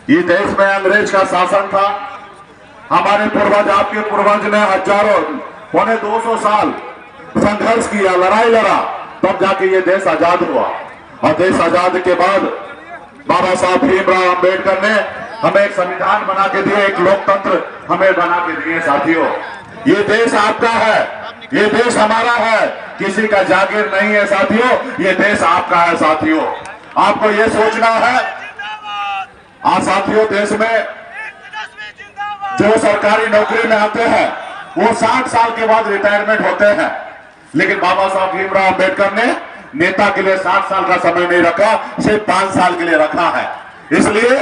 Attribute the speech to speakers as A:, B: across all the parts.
A: ये देश में अंग्रेज का शासन था। हमारे पूर्वज, आपके पूर्वज ने हजारों, पौने 200 साल संघर्ष किया, लड़ाई लड़ा, तब जाके ये देश आजाद हुआ। और देश आजाद के बाद बाबा साहब भीमराव अंबेडकर ने हमें एक संविधान बना के दिए, एक लोकतंत्र हमें बना के दिए। साथियों, ये देश आपका है, ये देश हमारा है, किसी का जागीर नहीं है साथियों, ये देश आपका है। साथियों, आपको ये सोचना है। आज साथियों, देश में जो सरकारी नौकरी में आते हैं वो 60 साल के बाद रिटायरमेंट होते हैं, लेकिन बाबा साहब भीमराव अंबेडकर ने नेता के लिए 60 साल का समय नहीं रखा, सिर्फ 5 साल के लिए रखा है। इसलिए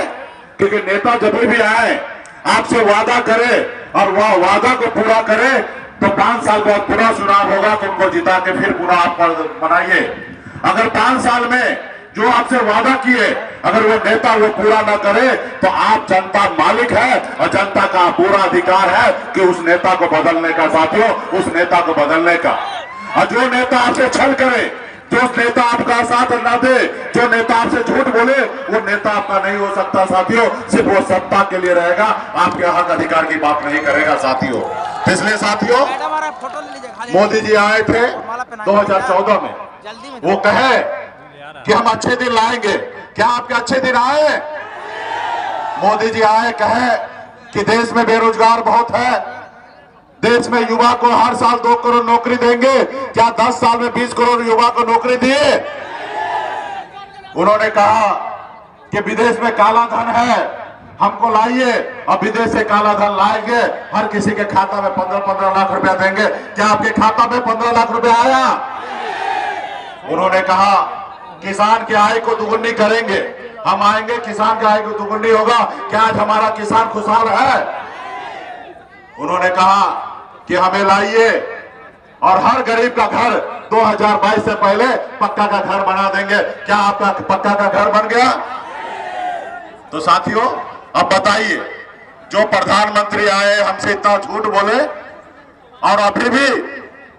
A: क्योंकि नेता जब भी आए आपसे वादा करे और वह वादा को पूरा करे, तो 5 साल बाद पुनः चुनाव होगा तो उनको जिता के फिर पुनः आप बनाइए। अगर 5 साल में जो आपसे वादा किए अगर वो नेता वो पूरा ना करे, तो आप जनता मालिक है और जनता का पूरा अधिकार है कि उस नेता को बदलने का। साथियों, उस नेता को बदलने का। और जो नेता आपसे छल करे, जो नेता आपका साथ ना दे, जो नेता आपसे झूठ बोले, वो नेता आपका नहीं हो सकता। साथियों, सिर्फ वो सत्ता के लिए रहेगा, आपके हक अधिकार की बात नहीं करेगा। साथियों, इसलिए साथियों, मोदी जी आए थे 2014 में, वो कहे कि हम अच्छे दिन लाएंगे। क्या आपके अच्छे दिन आए? मोदी जी आए, कहे कि देश में बेरोजगार बहुत है, देश में युवा को हर साल 2 करोड़ नौकरी देंगे। क्या 10 साल में 20 करोड़ युवा को नौकरी दिए? उन्होंने कहा कि विदेश में काला धन है, हमको लाइए, और विदेश से काला धन लाएंगे, हर किसी के खाता में 15-15 लाख रुपया देंगे। क्या आपके खाता में 15 लाख रुपया आया? उन्होंने कहा किसान की आय को दुगुनी करेंगे, हम आएंगे, किसान की आय को दुगुनी होगा। क्या आज हमारा किसान खुशहाल है? उन्होंने कहा कि हमें लाइए और हर गरीब का घर 2022 से पहले पक्का का घर बना देंगे। क्या आपका पक्का का घर बन गया? तो साथियों, अब बताइए, जो प्रधानमंत्री आए हमसे इतना झूठ बोले और अभी भी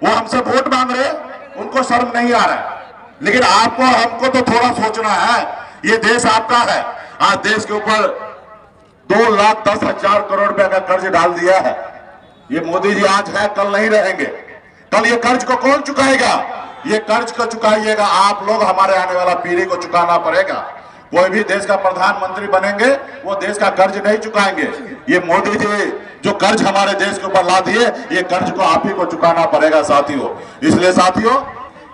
A: वो हमसे वोट मांग रहे, उनको शर्म नहीं आ रहा है। लेकिन आपको हमको तो थोड़ा सोचना है, ये देश आपका है। आज देश के ऊपर 2,10,000 करोड़ रुपए का कर्ज डाल दिया है। ये मोदी जी आज है, कल नहीं रहेंगे। कल ये कर्ज को कौन चुकाएगा? ये कर्ज को चुकाइएगा आप लोग, हमारे आने वाला पीढ़ी को चुकाना पड़ेगा। कोई भी देश का प्रधानमंत्री बनेंगे वो देश का कर्ज नहीं चुकाएंगे। ये मोदी जी जो कर्ज हमारे देश के ऊपर ला दिए, ये कर्ज को आप ही को चुकाना पड़ेगा। साथियों, इसलिए साथियों,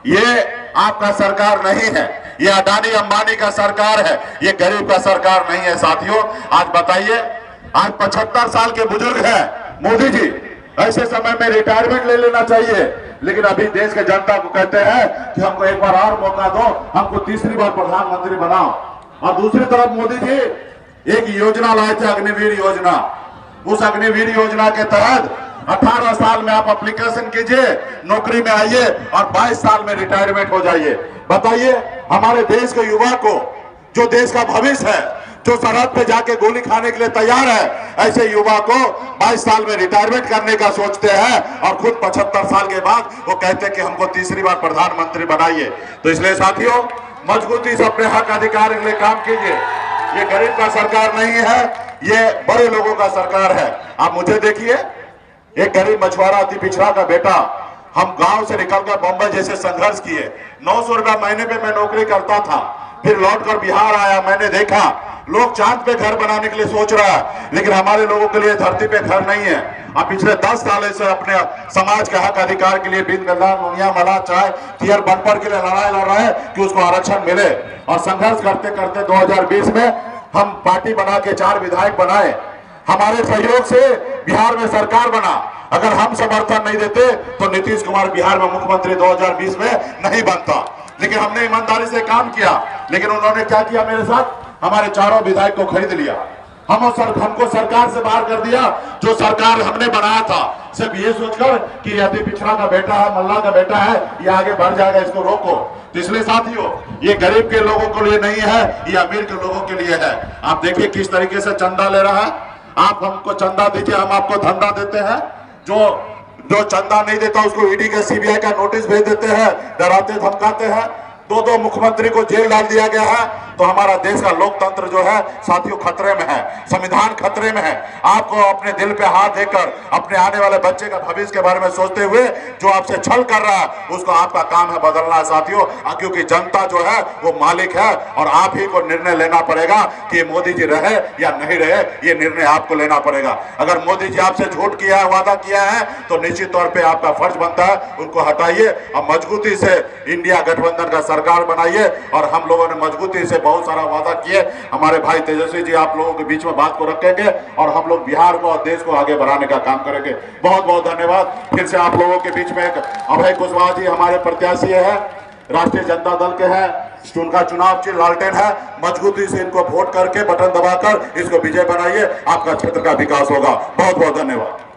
A: ये आपका सरकार नहीं है, ये अडानी अंबानी का सरकार है, ये गरीब का सरकार नहीं है। साथियों, आज बताइए, आज 75 साल के बुजुर्ग हैं मोदी जी, ऐसे समय में रिटायरमेंट ले लेना चाहिए, लेकिन अभी देश के जनता को कहते हैं कि हमको एक बार और मौका दो, हमको तीसरी बार प्रधानमंत्री बनाओ। और दूसरी तरफ मोदी जी एक योजना लाए थे, अग्निवीर योजना। उस अग्निवीर योजना के तहत 18 साल में आप एप्लीकेशन कीजिए, नौकरी में आइए और 22 साल में रिटायरमेंट हो जाइए। बताइए, हमारे देश के युवा को, जो देश का भविष्य है, जो सरहद पे जाके गोली खाने के लिए तैयार है, ऐसे युवा को 22 साल में रिटायरमेंट करने का सोचते हैं और खुद 75 साल के बाद वो कहते हैं कि हमको तीसरी बार प्रधानमंत्री बनाइए। तो इसलिए साथियों, मजबूती से अपने हक अधिकार के लिए काम कीजिए। ये गरीब का सरकार नहीं है, ये बड़े लोगों का सरकार है। आप मुझे देखिए, एक गरीब मछुआरा, अति पिछड़ा का बेटा, हम गांव से निकलकर बम्बई जैसे संघर्ष किए। 900 रुपया महीने पे मैं नौकरी करता था, फिर लौटकर बिहार आया। मैंने देखा लोग चांद पे घर बनाने के लिए सोच रहा है, लेकिन हमारे लोगों के लिए धरती पे घर नहीं है। अब पिछले 10 साल से अपने समाज के हक अधिकार के लिए बिन गद्दार मुनिया मला चाहे थियर बनपर के लिए लड़ाई लड़ रहे हैं कि उसको आरक्षण मिले। और संघर्ष करते करते 2020 में हम पार्टी बना के 4 विधायक बनाए। हमारे सहयोग से बिहार में सरकार बना। अगर हम समर्थन नहीं देते तो नीतीश कुमार बिहार में मुख्यमंत्री 2020 में नहीं बनता। लेकिन हमने ईमानदारी से काम किया। लेकिन उन्होंने क्या किया मेरे साथ? हमारे 4 विधायक को खरीद लिया। हमको सरकार से बाहर कर दिया। जो सरकार हमने बनाया था, सिर्फ ये सोचकर कि अति पिछड़ा का बेटा है, मल्ला का बेटा है, ये आगे बढ़ जाएगा, इसको रोको। तो इसलिए साथियों, ये गरीब के लोगों के लिए नहीं है, ये अमीर के लोगों के लिए है। आप देखिए किस तरीके से चंदा ले रहा है। आप हमको चंदा दीजिए, हम आपको धंधा देते हैं। जो चंदा नहीं देता उसको ईडी का, सीबीआई का नोटिस भेज देते हैं, डराते धमकाते हैं। दो मुख्यमंत्री को जेल डाल दिया गया है, तो हमारा देश का लोकतंत्र जो है साथियों खतरे में है, संविधान खतरे में है। आपको अपने दिल पे हाथ देकर अपने आने वाले बच्चे का भविष्य के बारे में सोचते हुए जो आपसे छल कर रहा है, उसको आपका काम है बदलना है साथियों, क्योंकि जनता जो है वो मालिक है और आप ही को निर्णय लेना पड़ेगा कि मोदी जी रहे या नहीं रहे, ये निर्णय आपको लेना पड़ेगा। अगर मोदी जी आपसे झूठ किया है, वादा किया है, तो निश्चित तौर पे आपका फर्ज बनता है उनको हटाइए और मजबूती से इंडिया गठबंधन का सरकार बनाइए। और हम लोगों ने मजबूती से बहुत सारा वादा किए, हमारे भाई तेजस्वी जी आप लोगों के बीच में बात को रखेंगे और हम लोग बिहार को और देश को आगे बढ़ाने का काम करेंगे। बहुत बहुत धन्यवाद। फिर से आप लोगों के बीच में एक अभय कुशवाहा जी हमारे प्रत्याशी है, राष्ट्रीय जनता दल के हैं, उनका चुनाव चिन्ह लालटेन है, मजबूती से इनको वोट करके बटन दबाकर इसको विजय बनाइए, आपका क्षेत्र का विकास होगा। बहुत बहुत धन्यवाद।